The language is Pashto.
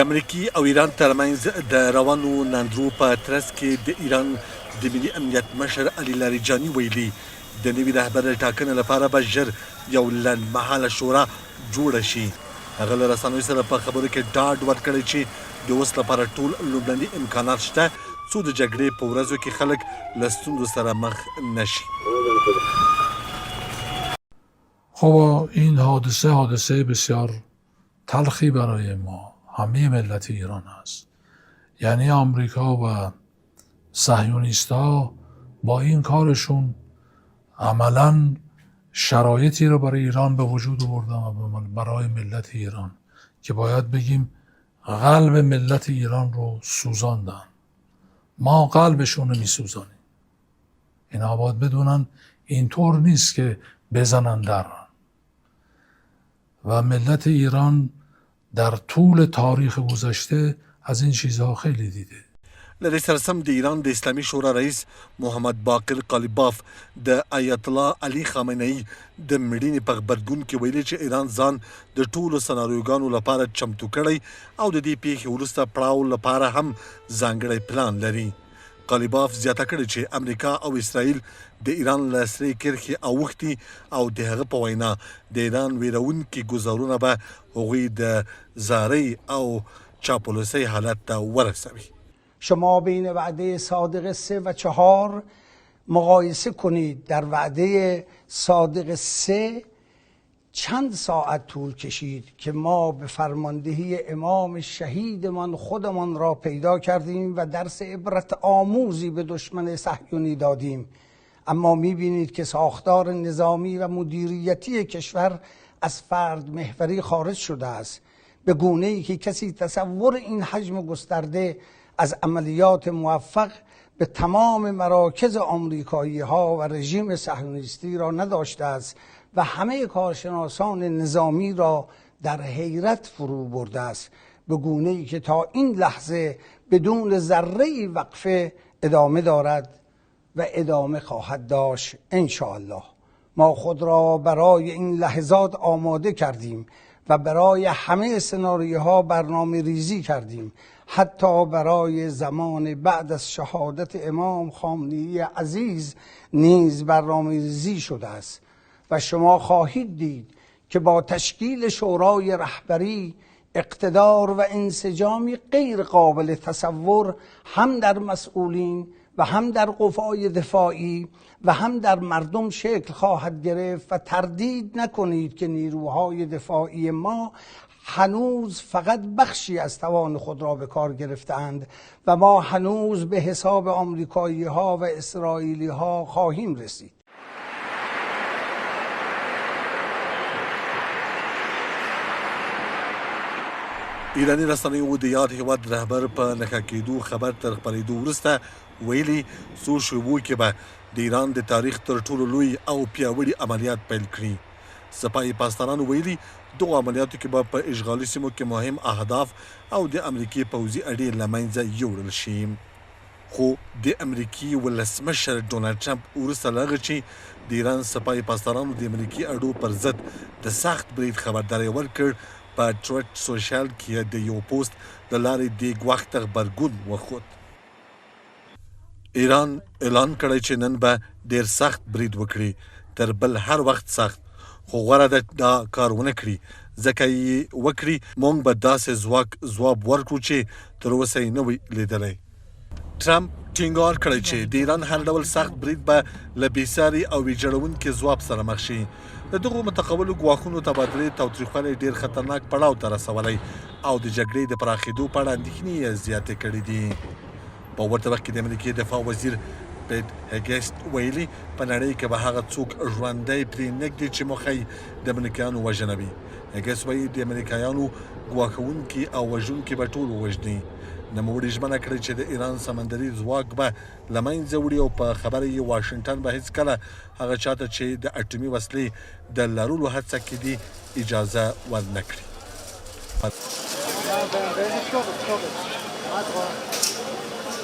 د امریکې او ایران ترمنځ د روانو ناندرو په ترڅ کې د ایران د ملي امنیت مشر علي لاریجاني ویلي د نوي رهبر ټاکنې لپاره به ژر یو لنډمهاله شورا جوړه شي. هغه له رسنیو سره په خبرو کې ډاډ ورکړی چې د اوس لپاره ټول لومړني امکانات شته څو د جګړې په ورځو کې خلک له ستونزو سره مخ نشي. خب این حادثه بسیار تلخی برای ما همه ملت ایران است. یعنی آمریکا و صهیونیست‌ها با این کارشون عملاً شرایطی رو برای ایران به وجود آوردن و برای ملت ایران که باید بگیم قلب ملت ایران رو سوزاندن. ما قلبشون رو میسوزانیم. اینا باید بدونن اینطور نیست که بزنن درن. و ملت ایران در طول تاریخ گذشته از این چیزها خیلی دیده. له دې سره سم د ایران د اسلامي شورا رئیس محمد باقر قالیباف د آیت الله علي خامنه‌ای د مړینې په غبرګون کې ویلي چې ایران ځان د ټولو سناریوګانو لپاره چمتو کړی او د دې پیښې وروسته پړاو لپاره هم ځانګړی پلان لري. قالیباف زیاته کړې چې امریکا او اسرائیل د ایران له سرې کرښې اوښتي او د هغه په وینا د ایران ویرونکي ګوزارونه به هغوی د زارۍ او چاپلوسۍ حالت ته ورسوي. شما بین وعده صادق 3 و 4 مقایسه کنید. در وعده صادق 3 چند ساعت طول کشید که ما به فرماندهی امام شهیدمان خودمان را پیدا کردیم و درس عبرت آموزی به دشمن صهیونی دادیم. اما میبینید که ساختار نظامی و مدیریتی کشور از فرد محوری خارج شده است، به گونه‌ای که کسی تصور این حجم گسترده از عملیات موفق به تمام مراکز آمریکایی ها و رژیم صهیونیستی را نداشته است و همه کارشناسان نظامی را در حیرت فرو برده است، به گونه‌ای که تا این لحظه بدون ذره‌ای وقفه ادامه دارد و ادامه خواهد داشت انشاءالله. ما خود را برای این لحظات آماده کردیم و برای همه سناریوها برنامه ریزی کردیم. حتی برای زمان بعد از شهادت امام خامنه‌ای عزیز نیز برنامه ریزی شده است و شما خواهید دید که با تشکیل شورای رهبری اقتدار و انسجامی غیر قابل تصور هم در مسئولین و هم در قوای دفاعی و هم در مردم شکل خواهد گرفت و تردید نکنید که نیروهای دفاعی ما هنوز فقط بخشی از توان خود را به کار گرفتند و ما هنوز به حساب آمریکایی ها و اسرائیلی ها خواهیم رسید. ایرانی رسنیو د یاد هیواد رهبر په نښه کېدو خبر تر خپرېدو وروسته ویلي څو شېبو کې به د ایران د تاریخ تر ټولو لوی او پیاوړي عملیات پیل کړي. سپاهي پاسدارانو ویلي دغو عملیاتو کې به په اشغالي سیمو کې مهم اهداف او د امریکې پوځي اډې له منځه یوړل شي. خو د امریکې ولسمشر ډونالډ ټرمپ وروسته له هغه چې د ایران سپاهي پاسدارانو د امریکې اډو پر ضد د سخت برید خبرداری ورکړ، په ټویټ سوشل کې د یو پوسټ د لارې د ګواښ غبرګون وښود. ایران اعلان کړی چې نن به ډیر سخت برید وکړي، تر بل هر وخت سخت، خو غوره ده دا کار ونه کړي، ځکه یې وکړي موږ به داسې ځواب ورکړو چې تر اوسه یې نه وي لیدلی. ټرمپ ټینګار کړی چې د ایران هر ډول سخت برید به له بېساري او ویجاړونکي ځواب سره مخ شي. د دغو متقابلو ګواښونو تبادلې تاوتریخوالی ډیر خطرناک پړاو ته رسولی او د جګړې د پراخېدو په اړه اندېښنې یې زیاتې کړې دي. په ورته وخت کې د امریکې دفاع وزیر پیټ هګسټ ویلي په نړۍ کې به هغه څوک ژوندی پرې نږدي چې موخه یې د امریکایانو وژنه وي. هګسټ وایي د امریکایانو ګواښونکي او وژونکي به ټول ووژني. نوموړي ژمنه کړې چې د ایران سمندري ځواک به له منځه وړي او په خبره یې واشنګټن به هېڅکله هغه چاته چې د اټومي وسلې د لرلو هڅه کې دي اجازه ورنه کړي.